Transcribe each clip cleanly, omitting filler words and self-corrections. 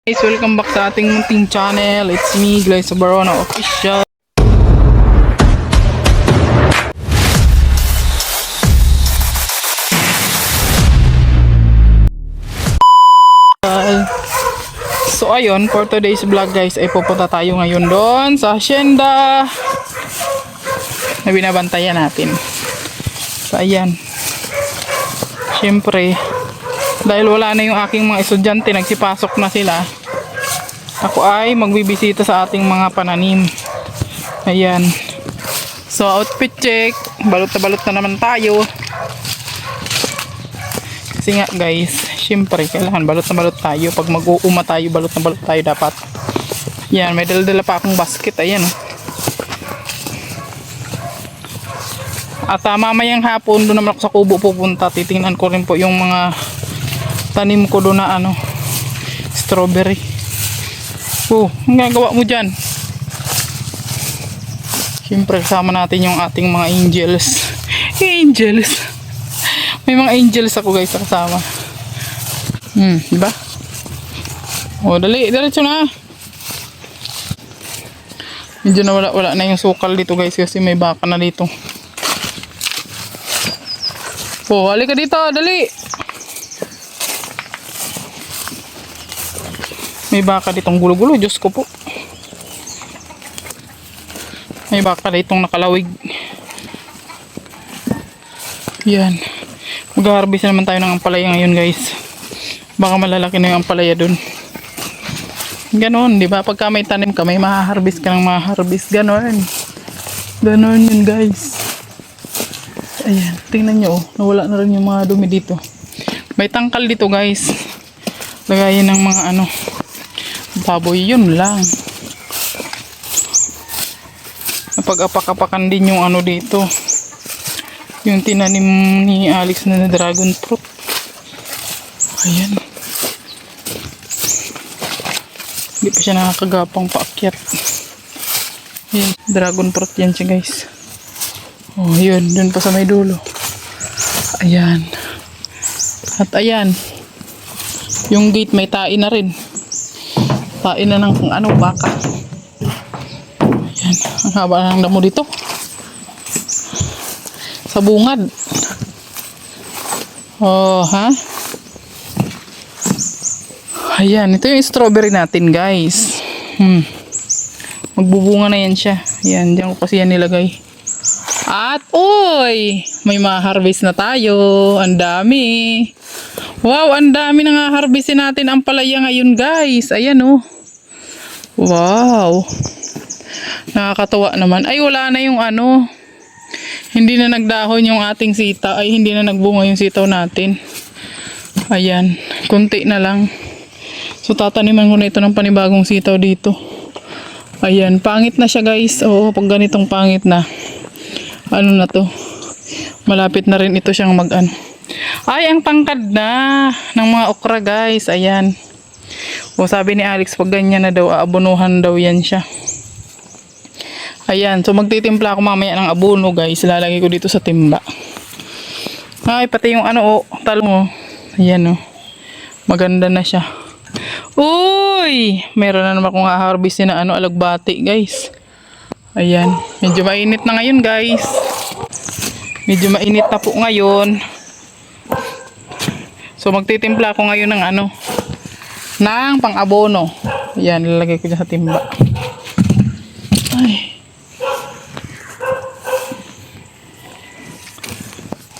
Guys, welcome back sa ating munting channel. It's me, Glyce Barona Official. So ayun, for today's vlog guys, ay pupunta tayo ngayon doon sa hacienda na binabantayan natin. So ayan, syempre dahil wala na yung aking mga estudyante, nagsipasok na sila, ako ay magbibisita sa ating mga pananim. Ayan, so outfit check, balot na naman tayo kasi nga guys, syempre kailangan balot na balot tayo. Pag mag-uuma tayo, balot na balot tayo dapat. Yan, may dala pa akong basket. Ayan oh. At mamayang hapon doon naman ako sa kubo pupunta. Titingnan ko rin po yung mga tanim ko doon na ano, strawberry. Oh, ang gagawa mo dyan? Siyempre kasama natin yung ating mga angels. Angels. May mga angels ako guys sa kasama. Diba? Oh, dali, diretso na. Medyo na wala na yung sukal dito guys kasi may baka na dito. Oh, halika dito, dali. May baka ditong gulo-gulo, Diyos ko po. May baka ditong nakalawig. Yan. Mag-harvest naman tayo ng ampalaya ngayon guys. Baka malalaki na yung ampalaya dun. Ganon, di ba? Pagka may tanim ka, may maha-harvest ka ng maha-harvest. Ganon. Ganon yun guys. Ayan, tingnan nyo oh. Nawala na rin yung mga dumi dito. May tangkal dito guys. Lagayin ng mga ano, baboy, yun lang. Napag-apak-apakan din yung ano dito, yung tinanim ni Alex na dragon fruit. Ayan, hindi pa siya nakakagapang paakyat. Ayan, dragon fruit yan siya guys. Oh yun, dun pa sa may dulo. Ayan. At ayan, yung gate may tain na rin. Tain na ng ano, baka. Ayan, ang haba ng damo dito. Sa bungad. Oh, ha? Ayan, ito yung strawberry natin, guys. Magbubunga na yan siya. Ayan, diyan ko kasi yan nilagay. At, uy! May ma-harvest na tayo. Ang dami. Wow, ang dami na nga harvestin natin ang palaya ngayon, guys. Ayan, oh. Wow. Nakakatawa naman. Ay, wala na yung ano. Hindi na nagdahon yung ating sitaw. Ay, hindi na nagbunga yung sitaw natin. Ayan. Kunti na lang. So, tataniman ko na ito ng panibagong sitaw dito. Ayan. Pangit na siya, guys. Oo, pag ganitong pangit na. Ano na to? Malapit na rin ito siyang mag-ano. Ay, ang tangkad na ng mga okra, guys. Ayan. O, sabi ni Alex, pag ganyan na daw, aabonuhan daw yan siya. Ayan, so magtitimpla ako mamaya ng abono guys. Lalagay ko dito sa timba. Ay, pati yung ano, oh, talong, oh. Ayan, oh. Maganda na siya. Uy! Meron na naman akong haharvestin na ano, alagbati guys. Ayan, medyo mainit na ngayon guys. Medyo mainit na po ngayon. So magtitimpla ako ngayon ng ano, ng pang-abono. Ayan, lalagay ko dyan sa timba. Ay.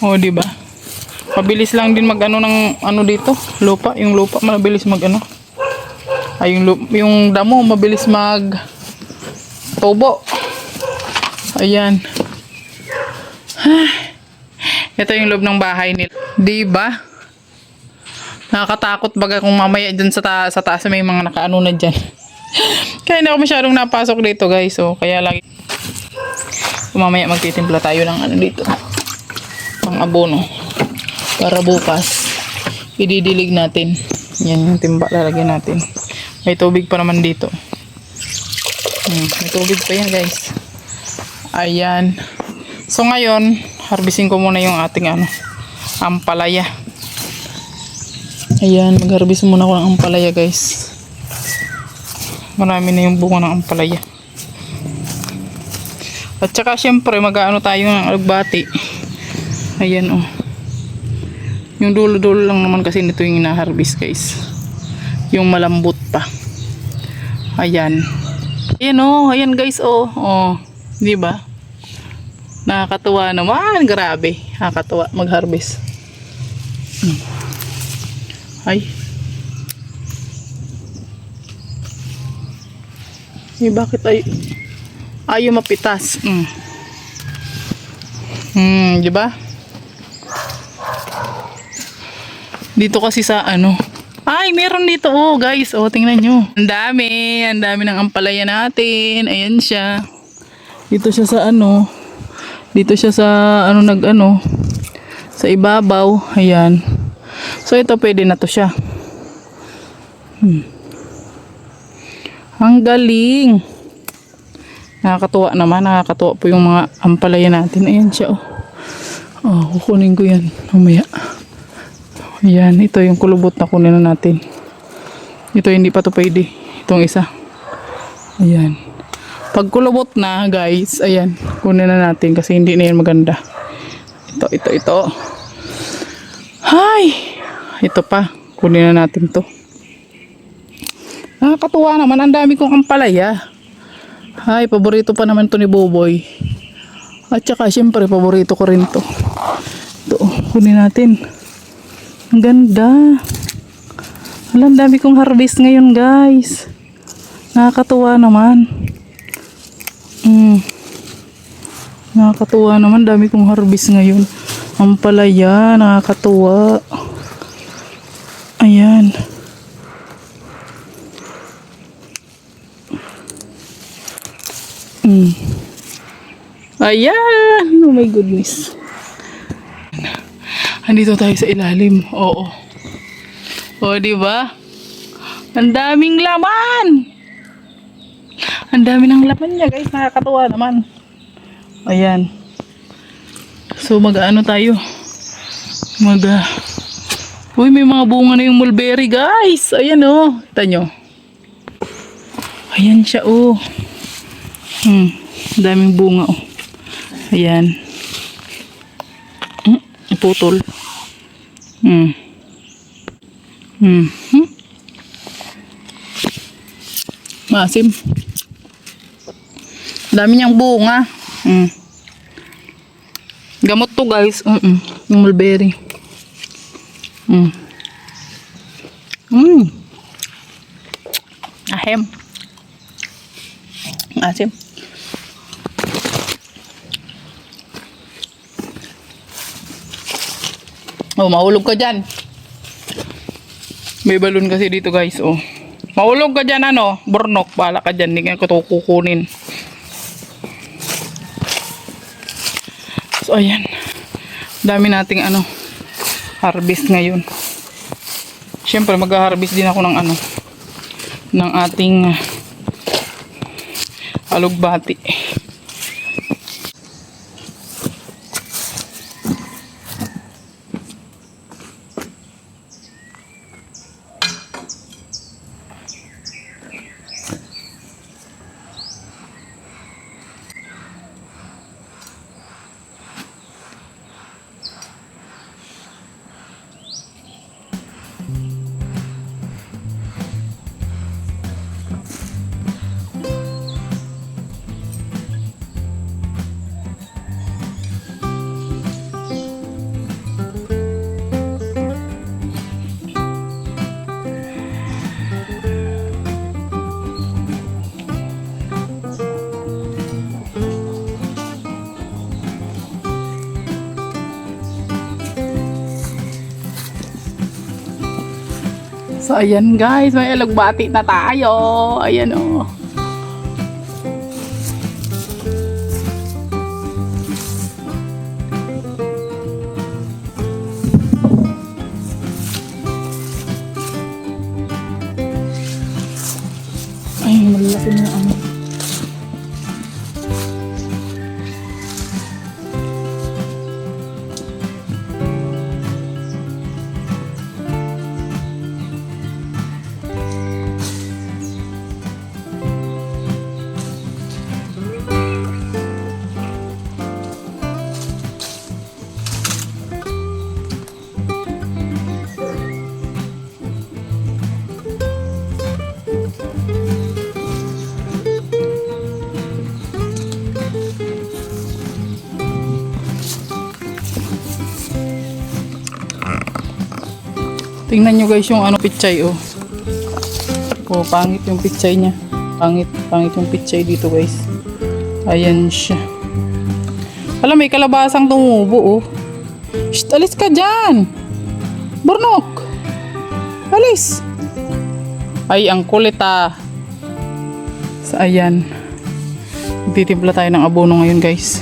Oh, di ba? Mabilis lang din mag-ano ng ano dito, lupa, yung lupa mabilis mag-ano. Ay, yung damo mabilis mag-tubo. Ayan. Ito yung loob ng bahay nila. Di ba? Nakakatakot baga kung mamaya dyan sa taas may mga nakaano na dyan. Kaya hindi ako masyadong napasok dito guys. So kaya lagi mamaya magtitimpla tayo ng ano dito, pang abono, para bukas ididilig natin. Yan yung timba lalagyan natin. May tubig pa naman dito. May tubig pa yan guys. Ayan. So ngayon harvesting ko muna yung ating ano, ampalaya. Ayan, mag-harvest muna ako ng ampalaya guys. Marami na yung bunga ng ampalaya. At saka syempre mag-aano tayo ng alugbati. Ayan oh. Yung dulo-dulo lang naman kasi nito yung ina-harvest guys. Yung malambot pa. Ayan. Ayan oh, ayan guys oh. Oh, 'di ba? Nakakatuwa naman, grabe. Nakakatuwa mag-harvest. Ay. Bakit ayaw mapitas? 'Di ba? Dito kasi sa ano. Ay, meron dito oh, guys. Oh, tingnan nyo. Ang dami ng ampalaya natin. Ayan siya. Dito siya sa ano. Dito siya sa ano sa ibabaw. Ayan. So ito pwede na to siya. Ang galing. Nakakatuwa naman. Nakakatuwa po yung mga ampalaya natin. Ayan siya oh. Oh, kukunin ko yan. Mamaya. Ayan. Ito yung kulubot na kunin na natin. Ito hindi pa to pwede. Itong isa. Ayan. Pag kulubot na guys. Ayan. Kunin na natin kasi hindi na yan maganda. Ito. Hay! Ito pa. Kunin na natin to. Nakakatuwa naman. Ang dami kong ampalaya. Hay, paborito pa naman to ni Boboy. At saka syempre paborito ko rin to. Ito, kunin natin. Ang ganda. Ang dami kong harvest ngayon guys. Nakakatuwa naman. Nakakatuwa naman. Dami kong harvest ngayon. Ampalaya. Nakakatuwa. Ayan. Ayan. Oh my goodness. Andito tayo sa ilalim. Oo. O, diba? Ang daming laman. Ang dami ng laman niya, guys. Nakakatuwa naman. Ayan. So, mag-ano tayo? Uy, may mga bunga na yung mulberry, guys. Ayan, oh. Kita nyo. Ayan siya, oh. Ang daming bunga, oh. Ayan. Putol. Masim. Dami niyang bunga. Gamot to guys. Yung mulberry. Ahem. Asim. Oh, mahulog ka dyan. May balon kasi dito guys, oh. Mahulog ka dyan, ano? Burnok, bala ka dyan. Hindi ka ito kukunin. So, ayan. Dami nating, harvest ngayon. Siyempre, mag-harvest din ako ng, ng ating alugbati. So, ayan guys, may alugbati na tayo. Ayan oh. Ay, malaki na ano. Tingnan nyo guys yung ano pichay oh. Oh, pangit yung pichay niya. Pangit yung pichay dito guys. Ayan siya. Alam, may kalabasang tumubo oh. Shh, alis ka dyan. Burnok. Alis. Ay, ang kulit ah. So, ayan. Titimpla tayo ng abono ngayon guys.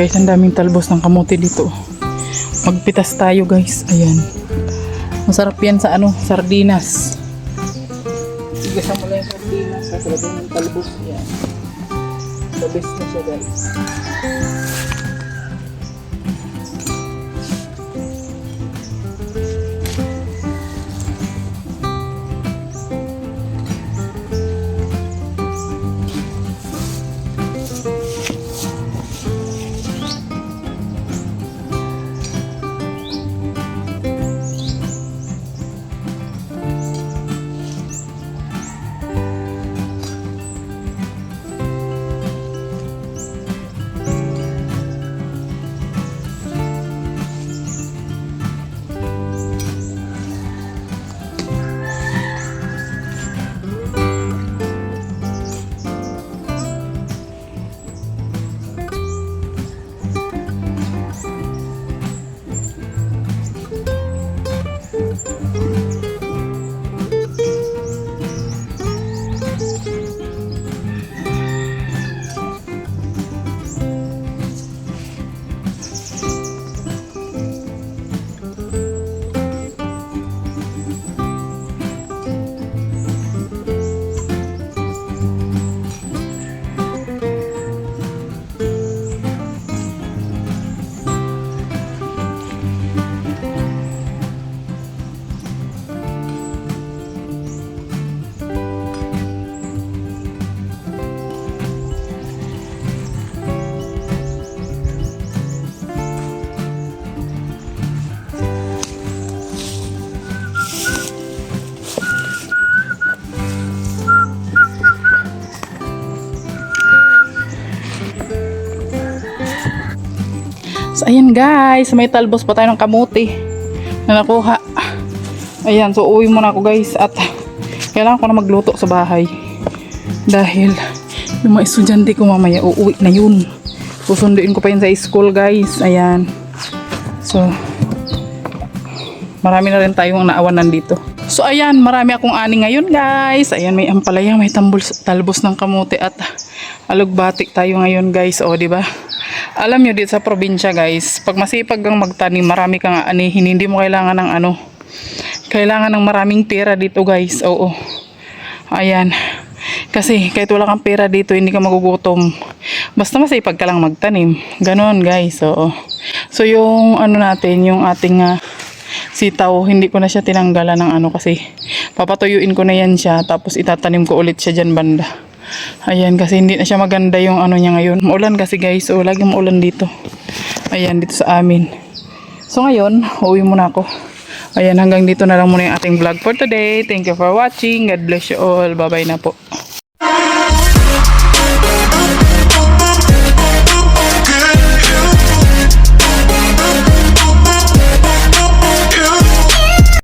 Guys, ang daming talbos ng kamote dito. Magpitas tayo guys. Ayan. Masarap yan sa ano, sardinas. Igasan mo lang yung sardinas. Kasi ng talbos yan. The best na siya guys. So, ayan guys, may talbos pa tayo ng kamote na nakuha. Ayan, so uwi muna ako guys at kailangan ko na magluto sa bahay. Dahil yung mga estudyante ko mamaya uuwi na yun. Susunduin ko pa yun sa school guys. Ayan. So, marami na rin tayong naawanan dito. So, ayan, marami akong ani ngayon guys. Ayan, may ampalaya, may talbos ng kamote at alugbatik tayo ngayon guys. O, diba? Alam nyo dito sa probinsya guys, pag masipag kang magtanim, marami kang anihin, hindi mo kailangan ng ano, kailangan ng maraming pera dito guys. Oo. Ayan. Kasi kahit wala kang pera dito, hindi ka magugutom. Basta masipag ka lang magtanim. Ganon guys. Oo. So yung ano natin, yung ating sitaw, hindi ko na siya tinanggalan ng ano kasi papatuyuin ko na yan siya, tapos itatanim ko ulit siya dyan banda. Ayan, kasi hindi na siya maganda yung ano niya ngayon. Maulan kasi guys. So, lagi maulan dito. Ayan, dito sa amin. So, ngayon, uwi muna ako. Ayan, hanggang dito na lang muna yung ating vlog for today. Thank you for watching. God bless you all. Bye-bye na po.